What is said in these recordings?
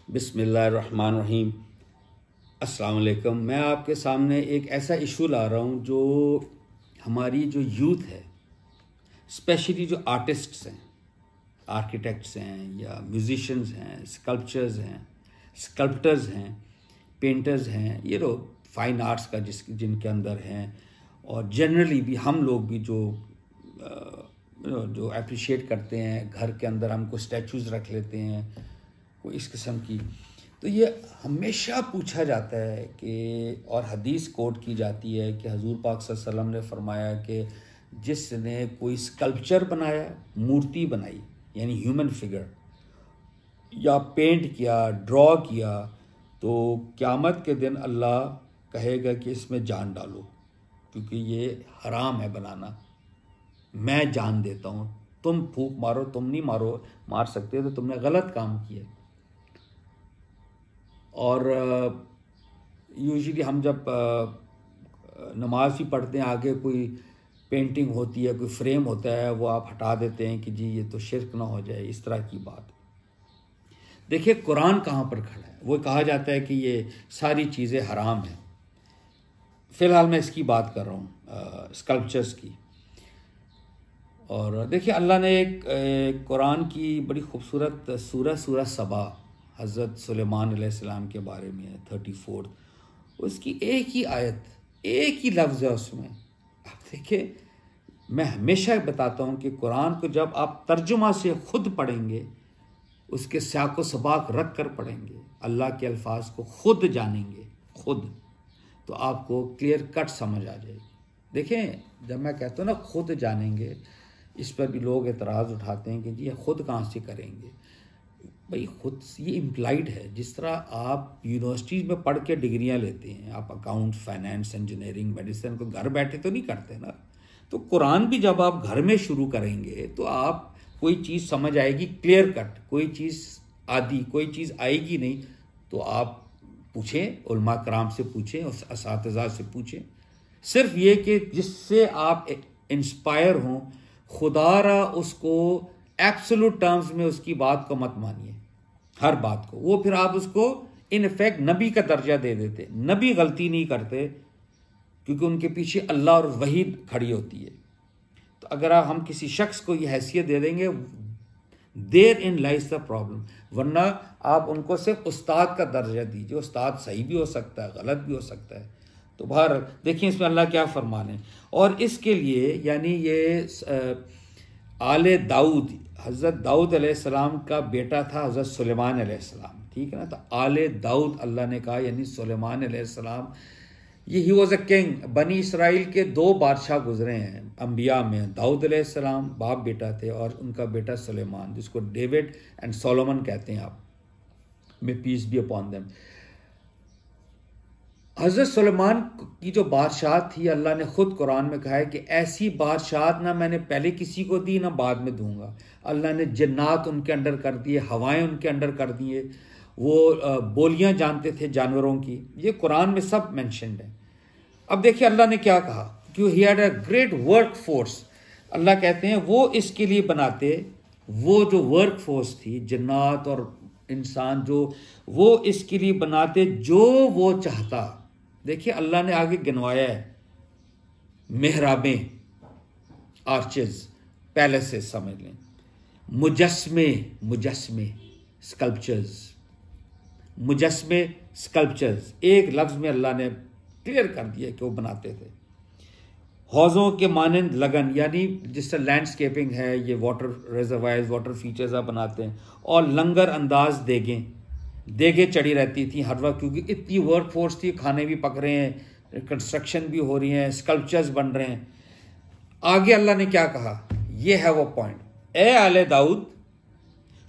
बिस्मिल्लाहिर्रहमानिर्रहीम। अस्सलाम वालेकुम। मैं आपके सामने एक ऐसा इशू ला रहा हूँ जो हमारी जो यूथ है, स्पेशली जो आर्टिस्ट्स हैं, आर्किटेक्ट्स हैं या म्यूजिशियंस हैं, स्कल्प्टर्स हैं, पेंटर्स हैं, ये लोग फाइन आर्ट्स का जिनके अंदर हैं, और जनरली भी हम लोग भी जो अप्रिशिएट करते हैं, घर के अंदर हमको स्टैचूज़ रख लेते हैं कोई इस किस्म की। तो ये हमेशा पूछा जाता है कि, और हदीस कोट की जाती है कि हजूर पाक सल्लल्लाहु अलैहि वसल्लम ने फरमाया कि जिसने कोई स्कल्पचर बनाया, मूर्ति बनाई यानी ह्यूमन फिगर, या पेंट किया, ड्रॉ किया, तो क़यामत के दिन अल्लाह कहेगा कि इसमें जान डालो, क्योंकि ये हराम है बनाना, मैं जान देता हूँ, तुम फूंक मारो, तुम नहीं मार सकते, तो तुमने गलत काम किया। और यूजुअली हम जब नमाज ही पढ़ते हैं, आगे कोई पेंटिंग होती है, कोई फ्रेम होता है, वो आप हटा देते हैं कि जी ये तो शिर्क ना हो जाए, इस तरह की बात। देखिए कुरान कहाँ पर खड़ा है, वो कहा जाता है कि ये सारी चीज़ें हराम हैं। फ़िलहाल मैं इसकी बात कर रहा हूँ, स्कल्पचर्स की। और देखिए अल्लाह ने एक कुरान की बड़ी खूबसूरत सूरह सबा हज़रत सुलेमान अलैहिस्सलाम के बारे में है, 34, उसकी एक ही आयत, एक ही लफ्ज़ है उसमें। आप देखिए, मैं हमेशा बताता हूँ कि कुरान को जब आप तर्जुमा से खुद पढ़ेंगे, उसके साक़ो सबाक रख कर पढ़ेंगे, अल्लाह के अल्फाज को खुद जानेंगे, खुद, तो आपको क्लियर कट समझ आ जाएगी। देखें, जब मैं कहता हूँ ना खुद जानेंगे, इस पर भी लोग एतराज़ उठाते हैं कि जी खुद कहाँ से करेंगे। भाई खुद ये इम्प्लाइड है, जिस तरह आप यूनिवर्सिटीज़ में पढ़ के डिग्रियाँ लेते हैं, आप अकाउंट, फाइनेंस, इंजीनियरिंग, मेडिसिन को घर बैठे तो नहीं करते ना। तो कुरान भी जब आप घर में शुरू करेंगे तो आप कोई चीज़ समझ आएगी क्लियर कट, कोई चीज़ कोई चीज़ आएगी नहीं, तो आप पूछें, उलमा कराम से पूछें, उस असातिज़ा से पूछें, सिर्फ ये कि जिससे आप इंस्पायर हों, खुदारा उसको एब्सोल्यूट टर्म्स में उसकी बात को मत मानिए, हर बात को। वो फिर आप उसको इन इफेक्ट नबी का दर्जा दे देते। नबी गलती नहीं करते क्योंकि उनके पीछे अल्लाह और वही खड़ी होती है। तो अगर हम किसी शख्स को ये हैसियत दे देंगे, therein lies the problem. वरना आप उनको सिर्फ उस्ताद का दर्जा दीजिए। उस्ताद सही भी हो सकता है, गलत भी हो सकता है। तो बाहर देखिए इसमें अल्लाह क्या फरमाने। और इसके लिए यानी ये आले दाऊद, हज़रत दाऊद अलैहिस्सलाम का बेटा था हज़रत सुलेमान अलैहिस्सलाम, ठीक है ना। तो आले दाऊद अल्लाह ने कहा, यानी सुलेमान अलैहिस्सलाम, ये ही वॉज अ किंग। बनी इसराइल के 2 बादशाह गुजरे हैं अंबिया में, दाऊद अलैहिस्सलाम बाप बेटा थे, और उनका बेटा सुलेमान, जिसको डेविड एंड सोलोमन कहते हैं आप, may peace be upon them. हज़रत सुलेमान की जो बादशाह थी, अल्लाह ने खुद कुरान में कहा है कि ऐसी बादशाह ना मैंने पहले किसी को दी, ना बाद में दूंगा। अल्लाह ने जन्नात उनके अंडर कर दिए, हवाएं उनके अंडर कर दिए, वो बोलियां जानते थे जानवरों की। ये कुरान में सब मेंशन्ड है। अब देखिए अल्लाह ने क्या कहा कि he had a great work force. अल्लाह कहते हैं वो इसके लिए बनाते, वो जो वर्क फोर्स थी, जन्नात और इंसान, जो वो इसके लिए बनाते जो वो चाहता। देखिए अल्लाह ने आगे गिनवाया है, मेहराबें, आर्चेज, पैलेसेस समझ लें, मुजस्मे, स्कल्पचर्स, एक लफ्ज में अल्लाह ने क्लियर कर दिया कि वो बनाते थे। हौजों के मानंद लगन, यानी जिस तरह लैंडस्केपिंग है, ये वाटर रिजर्वायर्स, वाटर फीचर्स आप बनाते हैं। और लंगर अंदाज देगे चढ़ी रहती थी हर वक्त, क्योंकि इतनी वर्क फोर्स थी, खाने भी पक रहे हैं, कंस्ट्रक्शन भी हो रही है, स्कल्पचर्स बन रहे हैं। आगे अल्लाह ने क्या कहा, ये है वो पॉइंट, ए आले दाऊद,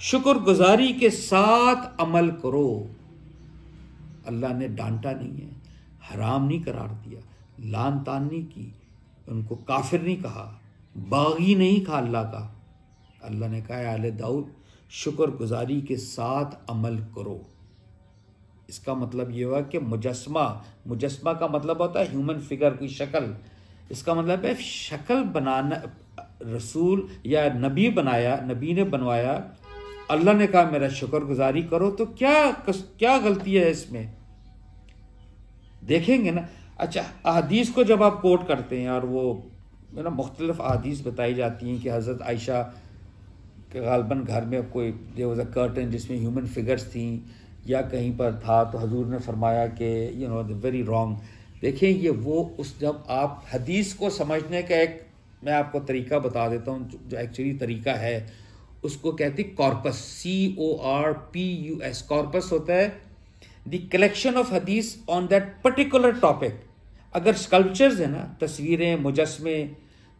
शुक्रगुजारी के साथ अमल करो। अल्लाह ने डांटा नहीं है, हराम नहीं करार दिया, लान तान नहीं की, उनको काफिर नहीं कहा, बागी नहीं कहा अल्लाह का। अल्लाह ने कहा आले दाऊद, शुक्रगुजारी के साथ अमल करो। इसका मतलब ये हुआ कि मुजस्मा का मतलब होता है ह्यूमन फिगर, कोई शक्ल। इसका मतलब है शक्ल बनाना, रसूल या नबी बनाया, नबी ने बनवाया अल्लाह ने कहा मेरा शुक्रगुजारी करो, तो क्या गलती है इसमें? देखेंगे ना। अच्छा, अहदीस को जब आप कोट करते हैं, और वो मेरा मुख्तलिफ अहदीस बताई जाती हैं कि हज़रत आयशा के गालबन घर में कोई देयर वाज अ कर्टन जिसमें ह्यूमन फिगर्स थी या कहीं पर था, तो हजूर ने फरमाया कि यू नो वेरी रॉन्ग। देखें, ये वो उस जब आप हदीस को समझने का एक मैं आपको तरीका बता देता हूँ जो एक्चुअली तरीका है, उसको कहती कॉर्पस, CORPUS। कॉर्पस होता है द कलेक्शन ऑफ हदीस ऑन दैट पर्टिकुलर टॉपिक। अगर स्कल्पचर्स है ना, तस्वीरें, मुजस्मे,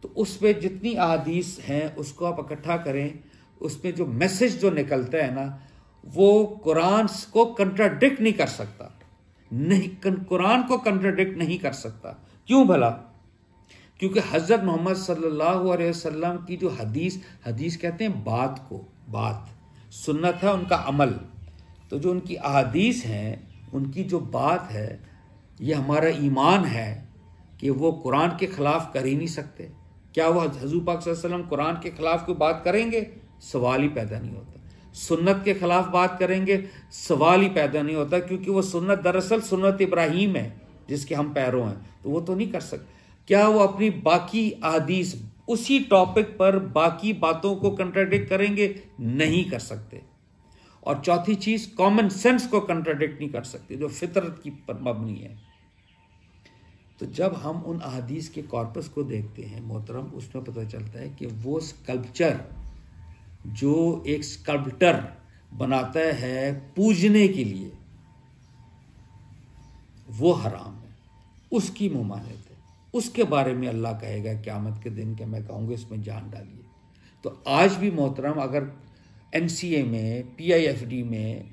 तो उसमें जितनी अहादीस हैं उसको आप इकट्ठा करें, उसमें जो मैसेज जो निकलता है ना, वो कुरान को कंट्राडिक्ट नहीं कर सकता, नहीं, कुरान को कंट्राडिक्ट नहीं कर सकता। क्यों भला? क्योंकि हज़रत मोहम्मद सल्लल्लाहु अलैहि वसल्लम की जो हदीस कहते हैं बात को, बात सुन्नत है उनका अमल। तो जो उनकी अहादीस हैं, उनकी जो बात है, ये हमारा ईमान है कि वो कुरान के ख़िलाफ़ कर ही नहीं सकते। क्या वो हज़ूर पाक सल्लल्लाहु अलैहि वसल्लम कुरान के ख़िलाफ़ कोई बात करेंगे? सवाल ही पैदा नहीं होता। सुन्नत के ख़िलाफ़ बात करेंगे? सवाल ही पैदा नहीं होता, क्योंकि वो सुन्नत दरअसल सुन्नत इब्राहीम है जिसके हम पैरों हैं, तो वो तो नहीं कर सकते। क्या वो अपनी बाकी अहादीस उसी टॉपिक पर बाकी बातों को कंट्राडिक्ट करेंगे? नहीं कर सकते। और चौथी चीज़, कॉमन सेंस को कंट्राडिक्ट नहीं कर सकते, जो फितरत की पर मबनी है। तो जब हम उन अहादीस के कॉर्पस को देखते हैं मोहतरम, उसमें पता चलता है कि वो स्कल्पचर जो एक स्कल्प्टर बनाता है पूजने के लिए, वो हराम है, उसकी मुमानियत है। उसके बारे में अल्लाह कहेगा क़यामत के दिन कि मैं कहूँगा इसमें जान डालिए। तो आज भी मोहतरम, अगर NCA में, PIFD में,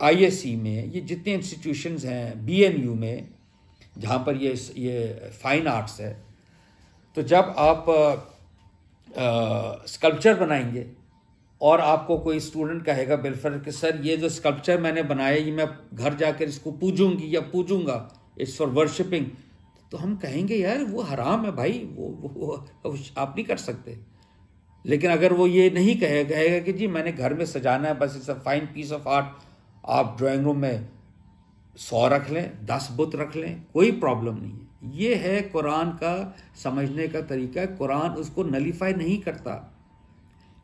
ISE में, ये जितने इंस्टीट्यूशंस हैं, BNU में, जहाँ पर ये फाइन आर्ट्स है, तो जब आप स्कल्पचर बनाएंगे और आपको कोई स्टूडेंट कहेगा बिलफर कि सर ये जो स्कल्पचर मैंने बनाया ये मैं घर जाकर इसको पूजूंगी या पूजूंगा, इट्स फॉर वर्शिपिंग, तो हम कहेंगे यार वो हराम है भाई, वो आप नहीं कर सकते। लेकिन अगर वो ये नहीं कहेगा कि जी मैंने घर में सजाना है, बस it's a fine piece of art, आप ड्राइंग रूम में 100 रख लें, 10 बुत रख लें, कोई प्रॉब्लम नहीं है। ये है कुरान का समझने का तरीका। कुरान उसको नलीफाई नहीं करता,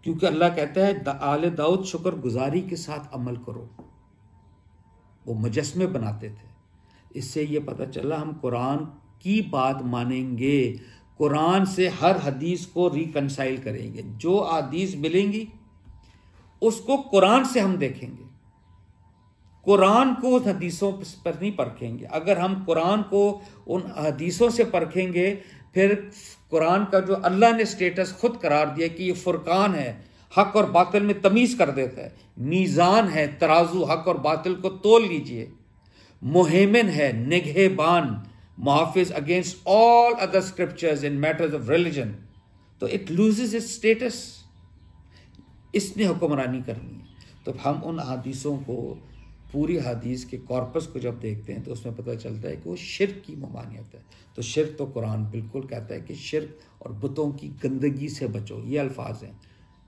क्योंकि अल्लाह कहता है आले दाऊद शुक्रगुजारी के साथ अमल करो। वो मुजस्मे बनाते थे। इससे ये पता चला हम कुरान की बात मानेंगे, कुरान से हर हदीस को रिकंसाइल करेंगे। जो हदीस मिलेंगी उसको कुरान से हम देखेंगे, कुरान को उन हदीसों पर नहीं परखेंगे। अगर हम कुरान को उन हदीसों से परखेंगे, फिर कुरान का जो अल्लाह ने स्टेटस खुद करार दिया कि ये फुरकान है, हक और बातिल में तमीज़ कर देता है, मीज़ान है, तराजू, हक और बातिल को तोल लीजिए, मुहैमिन है, निगहबान, मुहाफिज against all other scriptures in matters of religion, तो इट लूजेस इट्स स्टेटस। इसने हुक्मरानी करनी है। तो हम उन हदीसों को, पूरी हदीस के कॉर्पस को जब देखते हैं तो उसमें पता चलता है कि वो शिर्क की ममानियत है। तो शिर्क तो कुरान बिल्कुल कहता है कि शिर्क और बुतों की गंदगी से बचो, ये अल्फाज हैं,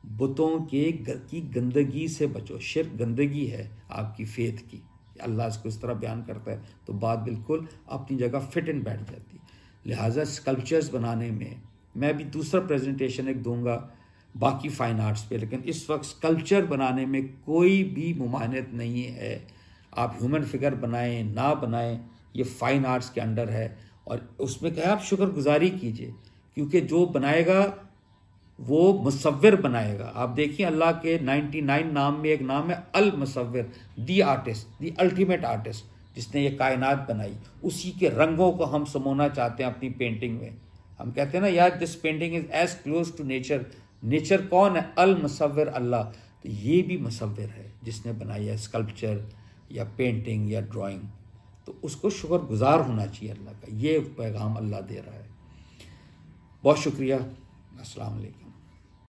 बुतों की गंदगी से बचो। शिर्क गंदगी है आपकी फेथ की, अल्लाह इसको इस तरह बयान करता है, तो बात बिल्कुल अपनी जगह फिट इन बैठ जाती है। लिहाजा स्कल्पचर्स बनाने में मैं भी दूसरा प्रेजेंटेशन एक दूंगा बाकी फाइन आर्ट्स पे, लेकिन इस वक्त स्कल्पचर बनाने में कोई भी मुमानियत नहीं है। आप ह्यूमन फिगर बनाएं ना बनाएं, ये फाइन आर्ट्स के अंडर है। और उसमें क्या आप शुक्रगुजारी कीजिए, क्योंकि जो बनाएगा वो मुसव्विर बनाएगा। आप देखिए अल्लाह के 99 नाम में एक नाम है अल मुसव्विर, the artist, the ultimate artist, जिसने ये कायनात बनाई। उसी के रंगों को हम समोना चाहते हैं अपनी पेंटिंग में। हम कहते हैं ना यार this painting is as close to nature. Nature कौन है? अल मुसव्विर, अल्लाह। तो ये भी मुसव्विर है जिसने बनाई है स्कल्पचर या पेंटिंग या ड्राइंग, तो उसको शुक्रगुजार होना चाहिए अल्लाह का। ये पैगाम अल्लाह दे रहा है। बहुत शुक्रिया। अस्सलाम वालेकुम।